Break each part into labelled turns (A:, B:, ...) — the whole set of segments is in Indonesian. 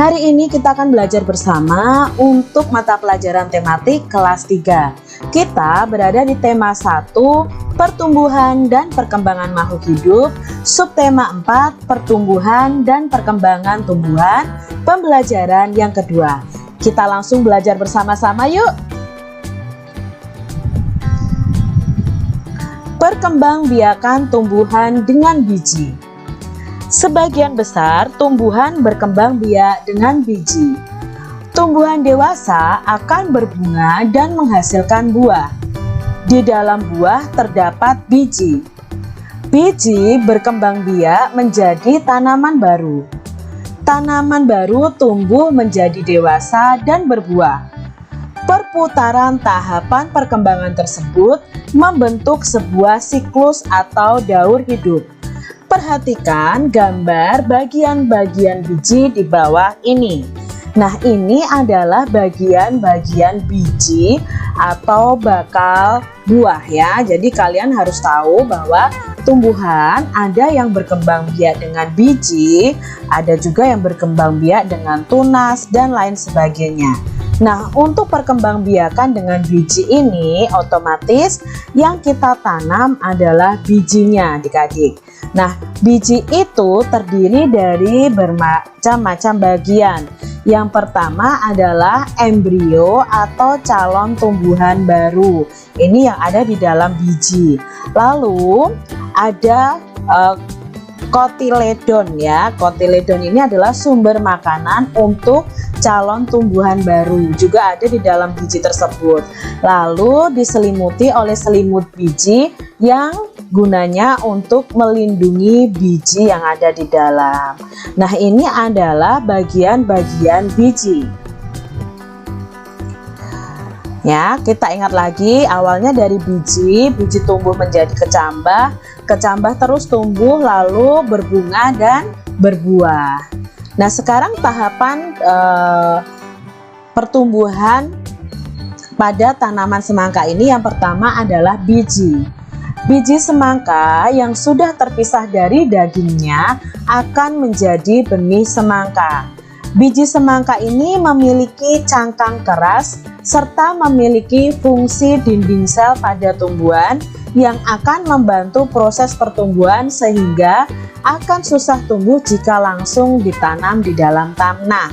A: Hari ini kita akan belajar bersama untuk mata pelajaran tematik kelas 3. Kita berada di tema 1, pertumbuhan dan perkembangan makhluk hidup, subtema 4, pertumbuhan dan perkembangan tumbuhan, pembelajaran yang kedua. Kita langsung belajar bersama-sama yuk. Perkembangbiakan tumbuhan dengan biji. Sebagian besar tumbuhan berkembang biak dengan biji. Tumbuhan dewasa akan berbunga dan menghasilkan buah. Di dalam buah terdapat biji. Biji berkembang biak menjadi tanaman baru. Tanaman baru tumbuh menjadi dewasa dan berbuah. Perputaran tahapan perkembangan tersebut membentuk sebuah siklus atau daur hidup. Perhatikan gambar bagian-bagian biji di bawah ini. Nah, ini adalah bagian-bagian biji atau bakal buah ya. Jadi kalian harus tahu bahwa tumbuhan ada yang berkembang biak dengan biji, ada juga yang berkembang biak dengan tunas dan lain sebagainya. Nah, untuk perkembangbiakan dengan biji ini otomatis yang kita tanam adalah bijinya adik-adik. Nah, biji itu terdiri dari bermacam-macam bagian. Yang pertama adalah embrio atau calon tumbuhan baru. Ini yang ada di dalam biji. Lalu ada kotiledon ya. Kotiledon ini adalah sumber makanan untuk calon tumbuhan baru, juga ada di dalam biji tersebut. Lalu diselimuti oleh selimut biji yang gunanya untuk melindungi biji yang ada di dalam. Nah, ini adalah bagian-bagian biji. Ya, kita ingat lagi awalnya dari biji tumbuh menjadi kecambah, kecambah terus tumbuh lalu berbunga dan berbuah. Nah, sekarang tahapan pertumbuhan pada tanaman semangka ini yang pertama adalah biji. Biji semangka yang sudah terpisah dari dagingnya akan menjadi benih semangka. Biji semangka ini memiliki cangkang keras serta memiliki fungsi dinding sel pada tumbuhan yang akan membantu proses pertumbuhan sehingga akan susah tumbuh jika langsung ditanam di dalam tanah.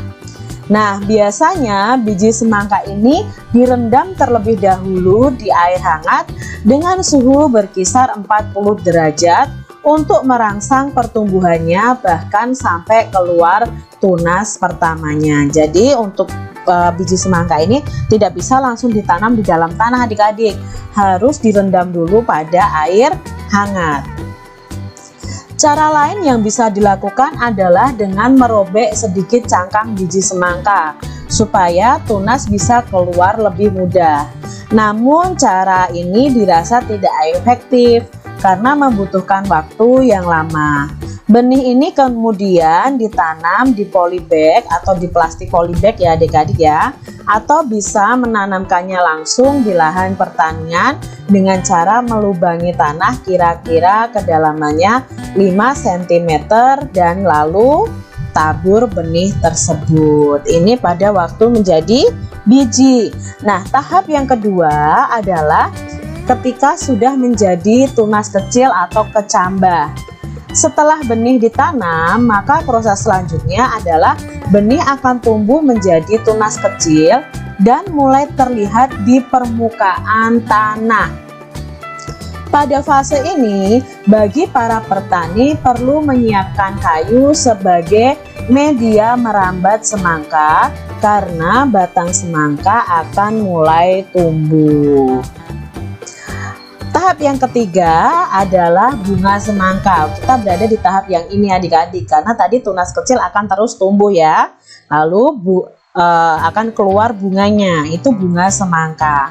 A: Nah, biasanya biji semangka ini direndam terlebih dahulu di air hangat dengan suhu berkisar 40 derajat untuk merangsang pertumbuhannya bahkan sampai keluar tunas pertamanya. Jadi untuk biji semangka ini tidak bisa langsung ditanam di dalam tanah adik-adik, harus direndam dulu pada air hangat. Cara lain yang bisa dilakukan adalah dengan merobek sedikit cangkang biji semangka supaya tunas bisa keluar lebih mudah. Namun cara ini dirasa tidak efektif karena membutuhkan waktu yang lama. Benih ini kemudian ditanam di polybag atau di plastik polybag ya adik-adik ya, atau bisa menanamkannya langsung di lahan pertanian dengan cara melubangi tanah kira-kira kedalamannya 5 cm dan lalu tabur benih tersebut. Ini pada waktu menjadi biji. Nah, tahap yang kedua adalah ketika sudah menjadi tunas kecil atau kecambah. Setelah benih ditanam, maka proses selanjutnya adalah benih akan tumbuh menjadi tunas kecil dan mulai terlihat di permukaan tanah. Pada fase ini, bagi para petani perlu menyiapkan kayu sebagai media merambat semangka karena batang semangka akan mulai tumbuh. Tahap yang ketiga adalah bunga semangka. Kita berada di tahap yang ini adik-adik karena tadi tunas kecil akan terus tumbuh ya. Lalu akan keluar bunganya, itu bunga semangka.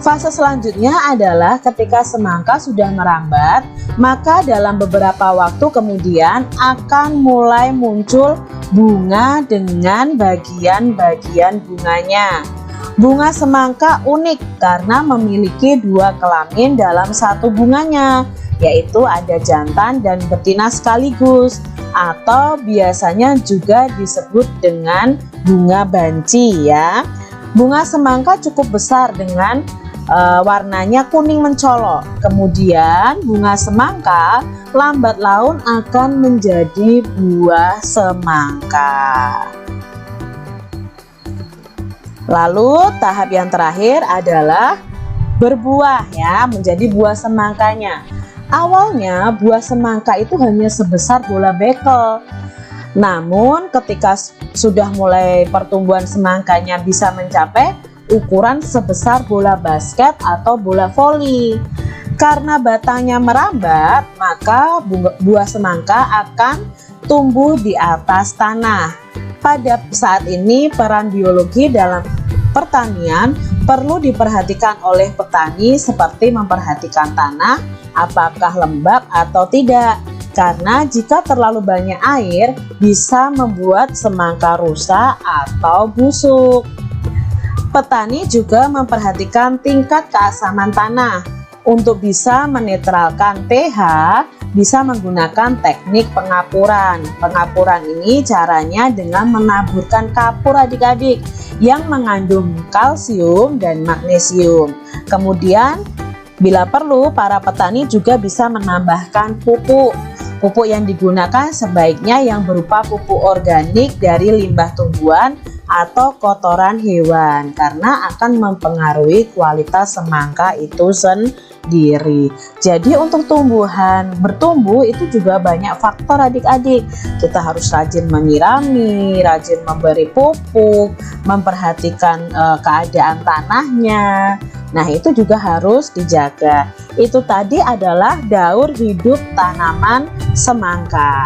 A: Fase selanjutnya adalah ketika semangka sudah merambat, maka dalam beberapa waktu kemudian akan mulai muncul bunga dengan bagian-bagian bunganya. Bunga semangka unik karena memiliki 2 kelamin dalam satu bunganya, yaitu ada jantan dan betina sekaligus. atau biasanya juga disebut dengan bunga banci ya. Bunga semangka cukup besar dengan warnanya kuning mencolok. Kemudian bunga semangka lambat laun akan menjadi buah semangka. Lalu tahap yang terakhir adalah berbuah ya, menjadi buah semangkanya. Awalnya buah semangka itu hanya sebesar bola bekel. Namun ketika sudah mulai pertumbuhan semangkanya bisa mencapai ukuran sebesar bola basket atau bola voli. Karena batangnya merambat, maka buah semangka akan tumbuh di atas tanah. Pada saat ini peran biologi dalam pertanian perlu diperhatikan oleh petani seperti memperhatikan tanah apakah lembab atau tidak. Karena jika terlalu banyak air bisa membuat semangka rusak atau busuk. Petani juga memperhatikan tingkat keasaman tanah. Untuk bisa menetralkan pH, bisa menggunakan teknik pengapuran. Pengapuran ini caranya dengan menaburkan kapur adik-adik yang mengandung kalsium dan magnesium. Kemudian bila perlu para petani juga bisa menambahkan pupuk. Pupuk yang digunakan sebaiknya yang berupa pupuk organik dari limbah tumbuhan atau kotoran hewan karena akan mempengaruhi kualitas semangka itu sendiri. Jadi untuk bertumbuh itu juga banyak faktor adik-adik. Kita harus rajin menyirami, rajin memberi pupuk, memperhatikan keadaan tanahnya. Nah itu juga harus dijaga. Itu tadi adalah daur hidup tanaman semangka.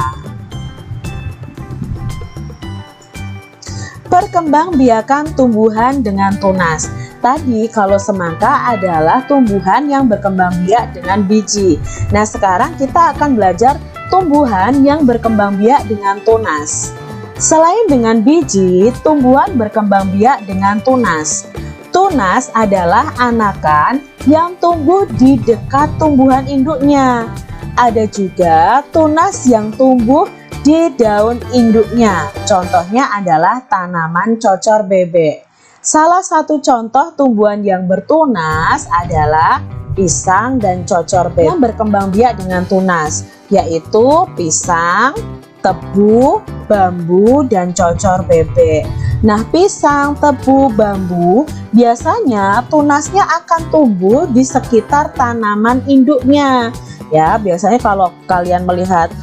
A: Perkembangbiakan tumbuhan dengan tunas. Tadi kalau semangka adalah tumbuhan yang berkembang biak dengan biji. Nah sekarang kita akan belajar tumbuhan yang berkembang biak dengan tunas. Selain dengan biji, tumbuhan berkembang biak dengan tunas. Tunas adalah anakan yang tumbuh di dekat tumbuhan induknya. Ada juga tunas yang tumbuh di daun induknya. Contohnya adalah tanaman cocor bebek. Salah satu contoh tumbuhan yang bertunas adalah pisang dan cocor bebek yang berkembang biak dengan tunas, yaitu pisang, tebu, bambu, dan cocor bebek. Nah, pisang, tebu, bambu biasanya tunasnya akan tumbuh di sekitar tanaman induknya. Ya, biasanya kalau kalian melihat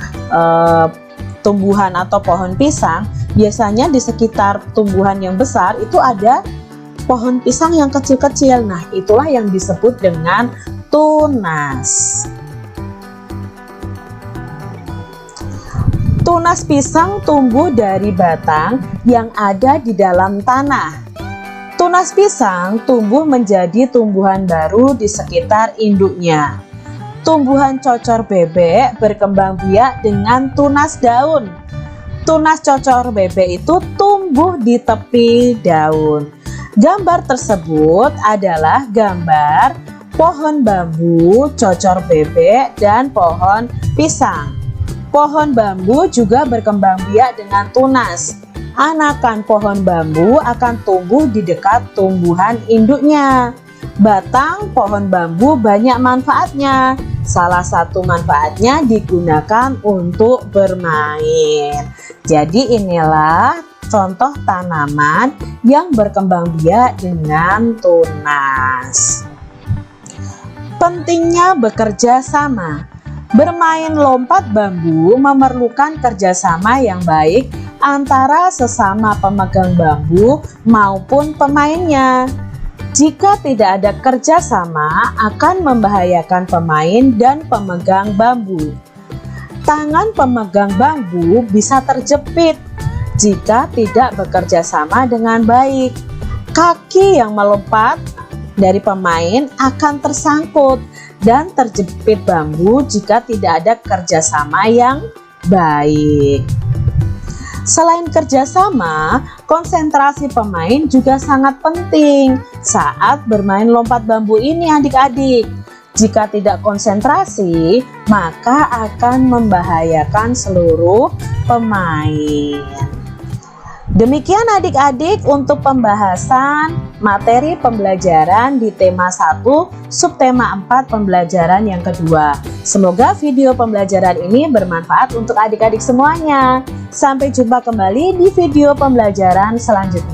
A: tumbuhan atau pohon pisang, biasanya di sekitar tumbuhan yang besar itu ada pohon pisang yang kecil-kecil. Nah, itulah yang disebut dengan tunas. Tunas pisang tumbuh dari batang yang ada di dalam tanah. Tunas pisang tumbuh menjadi tumbuhan baru di sekitar induknya. Tumbuhan cocor bebek berkembang biak dengan tunas daun. Tunas cocor bebek itu tumbuh di tepi daun. Gambar tersebut adalah gambar pohon bambu, cocor bebek, dan pohon pisang. Pohon bambu juga berkembang biak dengan tunas. Anakan pohon bambu akan tumbuh di dekat tumbuhan induknya. Batang pohon bambu banyak manfaatnya. Salah satu manfaatnya digunakan untuk bermain. Jadi inilah contoh tanaman yang berkembang biak dengan tunas. Pentingnya bekerja sama. Bermain lompat bambu memerlukan kerjasama yang baik antara sesama pemegang bambu maupun pemainnya. Jika tidak ada kerjasama, akan membahayakan pemain dan pemegang bambu. Tangan pemegang bambu bisa terjepit jika tidak bekerja sama dengan baik. Kaki yang melompat dari pemain akan tersangkut dan terjepit bambu jika tidak ada kerjasama yang baik. Selain kerjasama, konsentrasi pemain juga sangat penting saat bermain lompat bambu ini adik-adik. Jika tidak konsentrasi, maka akan membahayakan seluruh pemain. Demikian adik-adik untuk pembahasan materi pembelajaran di tema 1, subtema 4 pembelajaran yang kedua. Semoga video pembelajaran ini bermanfaat untuk adik-adik semuanya. Sampai jumpa kembali di video pembelajaran selanjutnya.